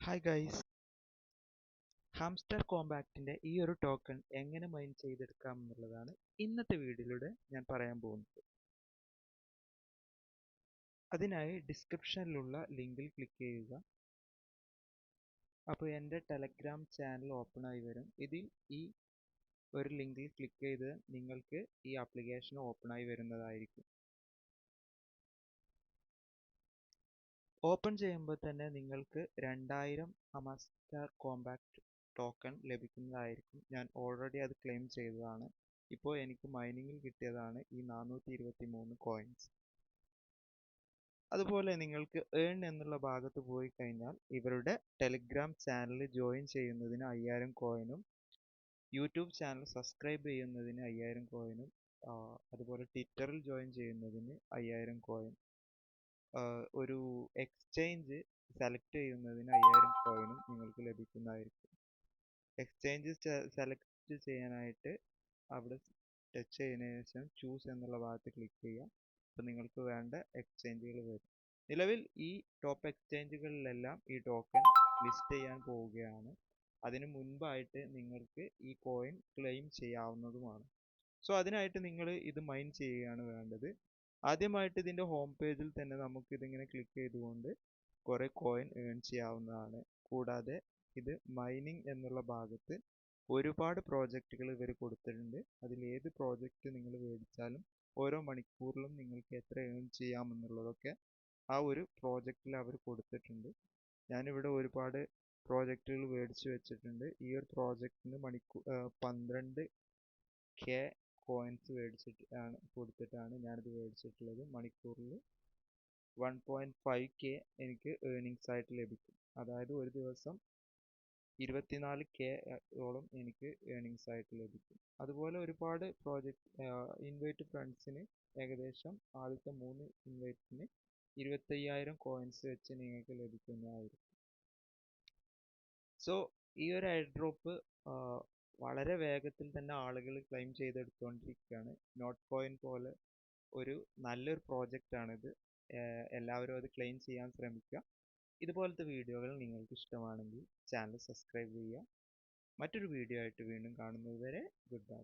Hi guys, hamster കോമ്പാക്റ്റിൻ്റെ ഈ ഒരു token എങ്ങനെ മൈൻ ചെയ്തെടുക്കാം എന്നുള്ളതാണ് ഇന്നത്തെ വീഡിയോയിലൂടെ ഞാൻ പറയാൻ പോകുന്നത്. അതിനായി ഡിസ്ക്രിപ്ഷനിലുള്ള ലിങ്കിൽ ക്ലിക്ക് ചെയ്യുക. അപ്പോൾ എൻ്റെ ടെലഗ്രാം ചാനൽ ഓപ്പൺ ആയി വരും. ഇതിൽ ഈ ഒരു ലിങ്കിൽ ക്ലിക്ക് ചെയ്ത് നിങ്ങൾക്ക് ഈ ആപ്ലിക്കേഷൻ ഓപ്പൺ ആയി വരുന്നതായിരിക്കും. ഓപ്പൺ ചെയ്യുമ്പോൾ തന്നെ നിങ്ങൾക്ക് 2000 ഹാംസ്റ്റർ കോമ്പാക്റ്റ് ടോക്കൺ ലഭിക്കുന്നതായിരിക്കും. ഞാൻ ഓൾറെഡി അത് ക്ലെയിം ചെയ്തതാണ്. ഇപ്പോൾ എനിക്ക് മൈനിങ്ങിൽ കിട്ടിയതാണ് ഈ 423 കോയിൻസ്. അതുപോലെ നിങ്ങൾക്ക് ഏൺ എന്നുള്ള ഭാഗത്ത് പോയി കഴിഞ്ഞാൽ ഇവരുടെ ടെലിഗ്രാം ചാനൽ ജോയിൻ ചെയ്യുന്നതിന് 5000 കോയിനും യൂട്യൂബ് ചാനൽ സബ്സ്ക്രൈബ് ചെയ്യുന്നതിന് 5000 കോയിനും അതുപോലെ ട്വിറ്ററിൽ ജോയിൻ ചെയ്യുന്നതിന് 5000 കോയിൻ, ഒരു എക്സ്ചേഞ്ച് സെലക്ട് ചെയ്യുന്നതിന് 5000 കോയിനും നിങ്ങൾക്ക് ലഭിക്കുന്നതായിരിക്കും. എക്സ്ചേഞ്ച് സെലക്ട് ചെയ്യാനായിട്ട് അവിടെ ടച്ച് ചെയ്തതിനു ശേഷം ചൂസ് എന്നുള്ള ഭാഗത്ത് ക്ലിക്ക് ചെയ്യുക. അപ്പോൾ നിങ്ങൾക്ക് വേണ്ട എക്സ്ചേഞ്ചുകൾ വരും. നിലവിൽ ഈ ടോപ്പ് എക്സ്ചേഞ്ചുകളിലെല്ലാം ഈ ടോക്കൺ ലിസ്റ്റ് ചെയ്യാൻ പോവുകയാണ്. അതിന് മുൻപായിട്ട് നിങ്ങൾക്ക് ഈ കോയിൻ ക്ലെയിം ചെയ്യാവുന്നതുമാണ്. സോ അതിനായിട്ട് നിങ്ങൾ ഇത് മൈൻ ചെയ്യുകയാണ് വേണ്ടത്. ആദ്യമായിട്ട് ഇതിൻ്റെ ഹോം പേജിൽ തന്നെ നമുക്ക് ഇതിങ്ങനെ ക്ലിക്ക് ചെയ്തുകൊണ്ട് കുറേ കോയിൻ ഏൺ ചെയ്യാവുന്നതാണ്. കൂടാതെ ഇത് മൈനിങ് എന്നുള്ള ഭാഗത്ത് ഒരുപാട് പ്രോജക്റ്റുകൾ ഇവർ കൊടുത്തിട്ടുണ്ട്. അതിൽ ഏത് പ്രോജക്റ്റ് നിങ്ങൾ മേടിച്ചാലും ഓരോ മണിക്കൂറിലും നിങ്ങൾക്ക് എത്ര ഏൺ ചെയ്യാമെന്നുള്ളതൊക്കെ ആ ഒരു പ്രോജക്റ്റിൽ അവർ കൊടുത്തിട്ടുണ്ട്. ഞാനിവിടെ ഒരുപാട് പ്രോജക്റ്റുകൾ മേടിച്ച് വെച്ചിട്ടുണ്ട്. ഈ ഒരു പ്രോജക്റ്റിന് 12K കോയിൻസ് കൊടുത്തിട്ടാണ് ഞാനിത് മേടിച്ചിട്ടുള്ളത്. മണിക്കൂറിൽ 1.5K എനിക്ക് ഏർണിങ്സ് ആയിട്ട് ലഭിക്കും. അതായത് ഒരു ദിവസം 24K ഓളം എനിക്ക് ഏർണിങ്സ് ആയിട്ട് ലഭിക്കും. അതുപോലെ ഒരുപാട് ഇൻവൈറ്റ് ഫ്രണ്ട്സിന് ഏകദേശം ആദ്യത്തെ 3 ഇൻവൈറ്റിന് 25000 കോയിൻസ് വെച്ച് നിങ്ങൾക്ക് ലഭിക്കുന്നതായിരിക്കും. സോ ഈ ഒരു എയർ ഡ്രോപ്പ് വളരെ വേഗത്തിൽ തന്നെ ആളുകൾ ക്ലെയിം ചെയ്തെടുത്തുകൊണ്ടിരിക്കുകയാണ്. നോട്ട് കോയിൻ പോലെ ഒരു നല്ലൊരു പ്രോജക്റ്റാണിത്. എല്ലാവരും അത് ക്ലെയിം ചെയ്യാൻ ശ്രമിക്കുക. ഇതുപോലത്തെ വീഡിയോകൾ നിങ്ങൾക്ക് ഇഷ്ടമാണെങ്കിൽ ചാനൽ സബ്സ്ക്രൈബ് ചെയ്യുക. മറ്റൊരു വീഡിയോ ആയിട്ട് വീണ്ടും കാണുന്നത് വരെ ഗുഡ് ബൈ.